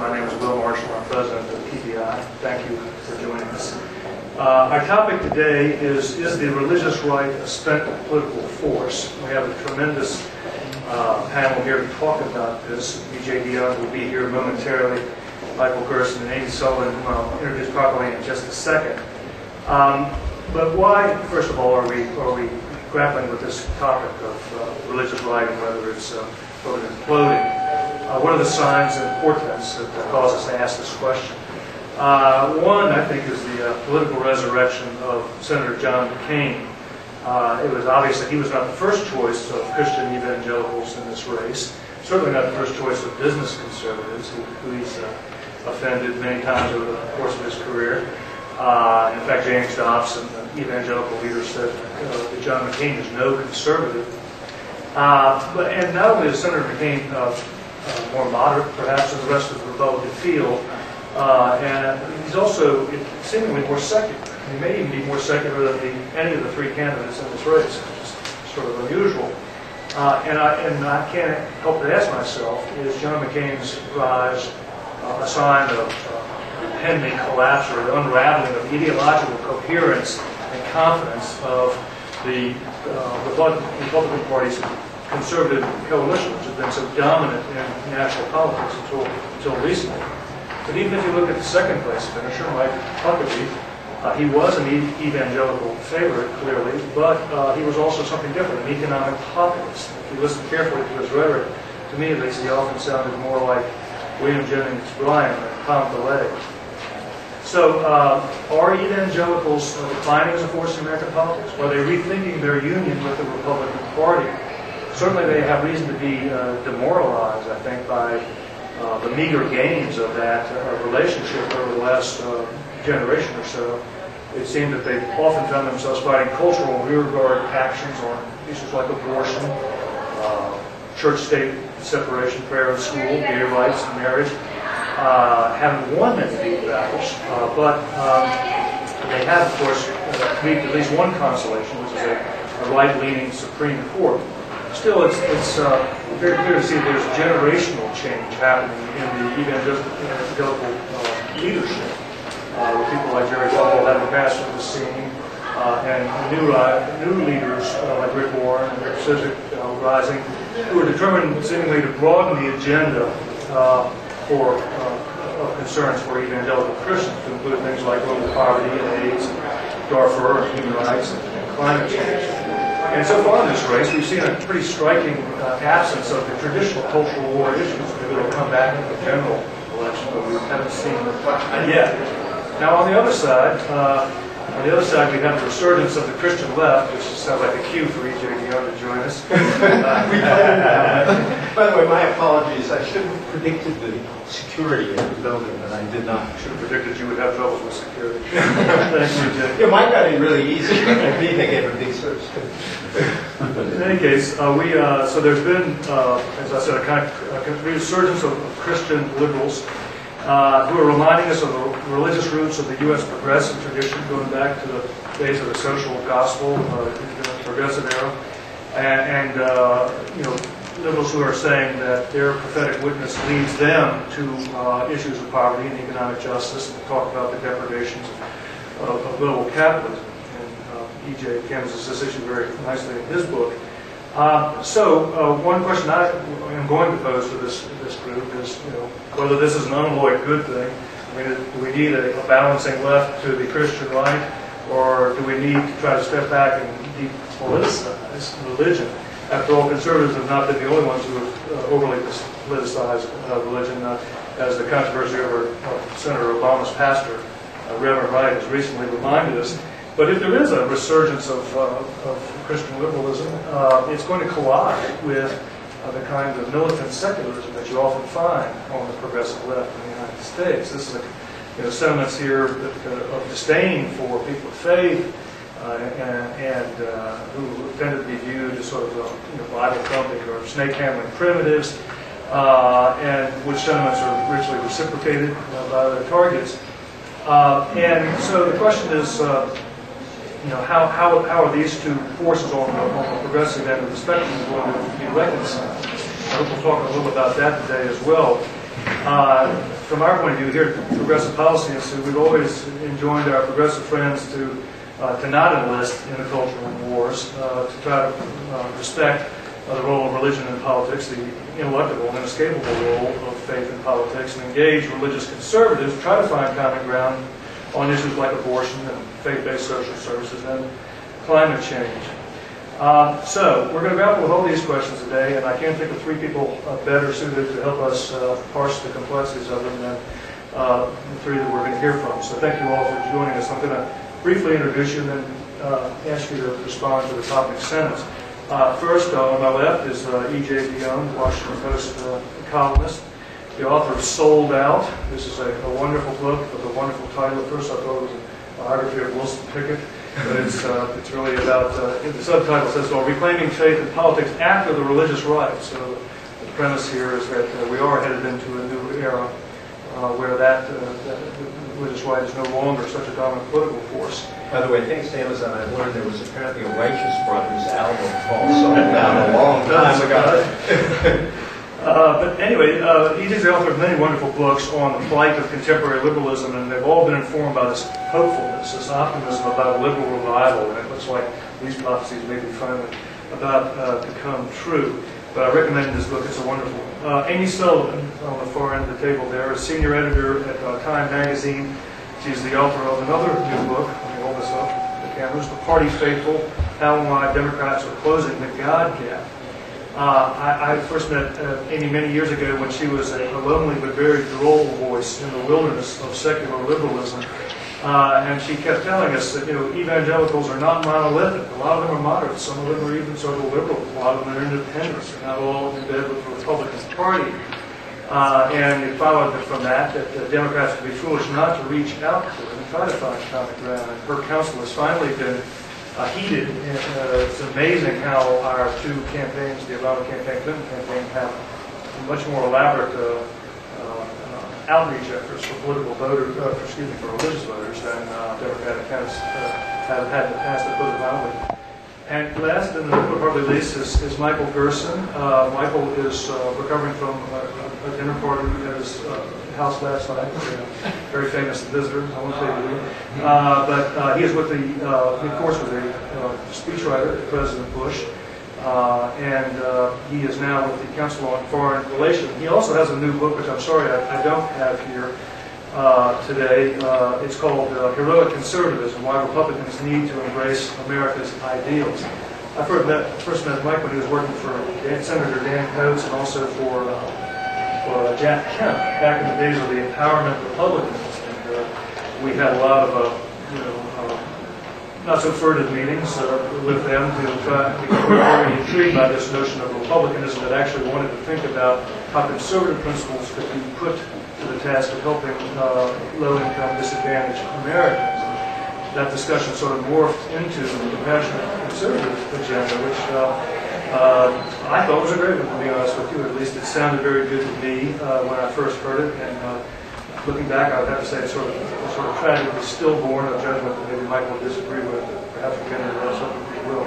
My name is Will Marshall. I'm president of PPI. Thank you for joining us. Our topic today is the religious right a spent political force? We have a tremendous panel here to talk about this. E.J. Dionne will be here momentarily. Michael Gerson and Amy Sullivan will introduce properly in just a second. But why, first of all, are we grappling with this topic of religious right and whether it's imploding? What are the signs and portents that cause us to ask this question? One, I think, is the political resurrection of Senator John McCain. It was obvious that he was not the first choice of Christian evangelicals in this race, certainly not the first choice of business conservatives, who he's offended many times over the course of his career. In fact, James Dobson, an evangelical leader, said that John McCain is no conservative. And not only is Senator McCain more moderate, perhaps, than the rest of the Republican field, and he's also seemingly more secular. He may even be more secular than any of the three candidates in this race, which is sort of unusual. And I can't help but ask myself, is John McCain's rise a sign of impending collapse or the unraveling of ideological coherence and confidence of the Republican Party's conservative coalition, which has been so dominant in national politics until recently? But even if you look at the second place finisher, Mike Huckabee, he was an evangelical favorite, clearly, but he was also something different, an economic populist. If you listen carefully to his rhetoric, to me at least, he often sounded more like William Jennings Bryan than Tom DeLay. So are evangelicals declining as a force in American politics? Are they rethinking their union with the Republican Party? Certainly they have reason to be demoralized, I think, by the meager gains of that relationship over the last generation or so. It seemed that they've often found themselves fighting cultural rearguard actions on issues like abortion, church-state separation, prayer in school, gay rights, and marriage. Haven't won many big battles, but they have, of course, reaped at least one consolation, which is a right-leaning Supreme Court. Still, it's very clear to see that there's generational change happening in the evangelical leadership, with people like Jerry Falwell having passed from the scene, and new leaders like Rick Warren and Rick Cizik rising, who are determined seemingly to broaden the agenda for concerns for evangelical Christians, to include things like global poverty and AIDS, Darfur, and human rights, and climate change. And so far in this race, we've seen a pretty striking absence of the traditional cultural war issues. Maybe they'll come back in the general election, but we haven't seen them yet. Now, on the other side, we have the resurgence of the Christian left, which sounds like a cue for E.J. Dionne to join us. By the way, my apologies. I should have predicted the security in the building, and I did not. Should have predicted you would have troubles with security. Thank you, Yeah, mine got in really easy, but I think they gave a big search. In any case, so there's been, as I said, a kind of resurgence of Christian liberals who are reminding us of the religious roots of the U.S. progressive tradition, going back to the days of the social gospel, the progressive era, and liberals who are saying that their prophetic witness leads them to issues of poverty and economic justice, and talk about the depredations of global capitalism. And E.J. canvases this issue very nicely in his book. So one question I am going to pose to this group is, whether this is an unalloyed good thing. I mean, do we need a balancing left to the Christian right, or do we need to try to step back and depoliticize religion? After all, conservatives have not been the only ones who have overly politicized religion, as the controversy over Senator Obama's pastor, Reverend Wright, has recently reminded us. But if there is a resurgence of Christian liberalism, it's going to collide with the kind of militant secularism that you often find on the progressive left in the United States. This is sentiments here of disdain for people of faith and who tend to be viewed as sort of Bible thumping or snake handling primitives, and which sentiments are richly reciprocated by their targets. And so the question is, how are these two forces on the progressive end of the spectrum going to be reconciled? I hope we'll talk a little about that today as well. from our point of view here at the Progressive Policy Institute, we've always enjoined our progressive friends to not enlist in the cultural wars, to try to respect the role of religion in politics, the ineluctable and inescapable role of faith in politics, and engage religious conservatives, try to find common ground on issues like abortion and faith-based social services and climate change. So we're going to grapple with all these questions today, and I can't think of three people better suited to help us parse the complexities of them than the three that we're going to hear from. So thank you all for joining us. I'm going to briefly introduce you and then ask you to respond to the topic sentence. First, on my left is E.J. Dionne, Washington Post columnist, the author of Sold Out. This is a wonderful book with a wonderful title. At first I thought it was a biography of Wilson Pickett, but it's really about, the subtitle says, well, Reclaiming Faith in Politics After the Religious Right. So the premise here is that we are headed into a new era where that religious right is no longer such a dominant political force. By the way, thanks to Amazon, I've learned there was apparently a Righteous Brothers album called Sold Out a long time ago. But anyway, E.J.'s the author of many wonderful books on the plight of contemporary liberalism, and they've all been informed by this hopefulness, this optimism about a liberal revival, and it looks like these prophecies may be finally about to come true. But I recommend this book. It's a wonderful. Amy Sullivan, on the far end of the table there, is senior editor at Time Magazine. She's the author of another new book. Let me hold this up. The cameras. The Party Faithful: How and Why Democrats Are Closing the God Gap. I first met Amy many years ago when she was a lonely but very droll voice in the wilderness of secular liberalism. And she kept telling us that, evangelicals are not monolithic. A lot of them are moderates. Some of them are even sort of liberals. A lot of them are independents. They're not all in bed with the Republican Party. And it followed from that the Democrats would be foolish not to reach out to them and try to find common ground. And her counsel has finally been heeded. It's amazing how our two campaigns, the Obama campaign, Clinton campaign, have much more elaborate outreach efforts for political voters, for religious voters than Democratic candidates have had in the past, to put it mildly. And last, and probably least, is Michael Gerson. Michael is recovering from a dinner party at his house last night. A very famous visitor, I won't tell you who. But he is with of course, with a speechwriter to President Bush. And he is now with the Council on Foreign Relations. He also has a new book, which I'm sorry I don't have here today. It's called Heroic Conservatism: Why Republicans Need to Embrace America's Ideals. I first met Mike when he was working for Senator Dan Coates and also for Jack Kemp back in the days of the empowerment Republicans. And we had a lot of not so furtive meetings with them to try. We were very intrigued by this notion of republicanism that actually wanted to think about how conservative principles could be put to the task of helping low-income, disadvantaged Americans. That discussion sort of morphed into the compassionate conservative agenda, which I thought was a great one, to be honest with you. At least it sounded very good to me when I first heard it. And looking back, I would have to say it's sort of tragically stillborn, a judgment that maybe Mike will disagree with. Perhaps we'll get into that subject as well.